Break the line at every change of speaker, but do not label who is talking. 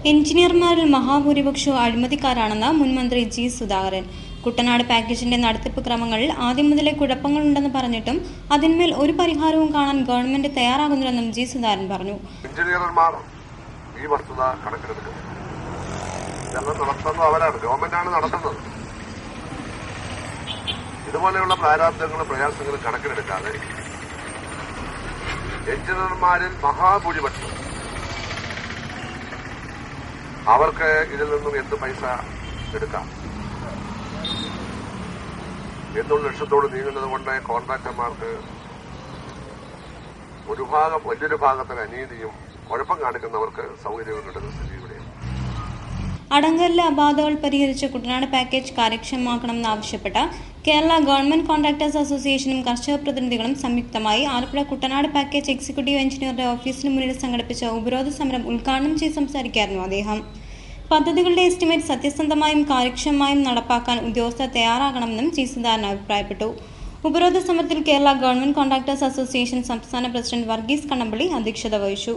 എഞ്ചിനീയർമാരിൽ മഹാഭൂരിപക്ഷവും അഴിമതിക്കാരാണെന്ന് മുൻമന്ത്രി ജി സുധാകരൻ. കുട്ടനാട് പാക്കേജിന്റെ നടത്തിപ്പ് ക്രമങ്ങളിൽ ആദ്യം മുതലേ കുഴപ്പങ്ങളുണ്ടെന്ന് പറഞ്ഞിട്ടും അതിന്മേൽ ഒരു പരിഹാരവും കാണാൻ ഗവൺമെന്റ് തയ്യാറാകുന്നില്ലെന്നും ജി സുധാകരൻ പറഞ്ഞു.
എഞ്ചിനീയർമാർ ഈ വസ്തുത കണക്കിലെടുക്കുന്നത് അവരാണ്, ഗവൺമെന്റാണ് നടത്തുന്നത്. ഇതുപോലെയുള്ള പ്രാരാബ്ദങ്ങളും പ്രയാസങ്ങളും കണക്കിലെടുക്കാതെ എഞ്ചിനീയർമാരിൽ മഹാഭൂരിപക്ഷം അവർക്ക് ഇതിൽ നിന്നും എന്ത് പൈസ എടുക്കാം എന്നുള്ള ലക്ഷ്യത്തോട് നീങ്ങുന്നത് കൊണ്ട് കോൺട്രാക്ടർമാർക്ക് വലിയൊരു ഭാഗത്തിന് അനീതിയും കുഴപ്പം കാണിക്കുന്നവർക്ക് സൗകര്യവും കിട്ടുന്ന സ്ഥിതി ഇവിടെയാണ്.
അടങ്കലിലെ അപാധകൾ പരിഹരിച്ച് കുട്ടനാട് പാക്കേജ് കാര്യക്ഷമമാക്കണമെന്നാവശ്യപ്പെട്ട കേരള ഗവൺമെന്റ് കോൺട്രാക്ടേഴ്സ് അസോസിയേഷനും കർഷക പ്രതിനിധികളും സംയുക്തമായി ആലപ്പുഴ കുട്ടനാട് പാക്കേജ് എക്സിക്യൂട്ടീവ് എഞ്ചിനീയറുടെ ഓഫീസിന് മുന്നിൽ സംഘടിപ്പിച്ച ഉപരോധ സമരം ഉദ്ഘാടനം ചെയ്ത് സംസാരിക്കുകയായിരുന്നു അദ്ദേഹം. പദ്ധതികളുടെ എസ്റ്റിമേറ്റ് സത്യസന്ധമായും കാര്യക്ഷമമായും നടപ്പാക്കാൻ ഉദ്യോഗസ്ഥർ തയ്യാറാകണമെന്നും ജി സുധാകരൻ അഭിപ്രായപ്പെട്ടു. ഉപരോധ സമരത്തിൽ കേരള ഗവൺമെന്റ് കോൺട്രാക്ടേഴ്സ് അസോസിയേഷൻ സംസ്ഥാന പ്രസിഡന്റ് വർഗീസ് കണ്ണമ്പള്ളി അധ്യക്ഷത വഹിച്ചു.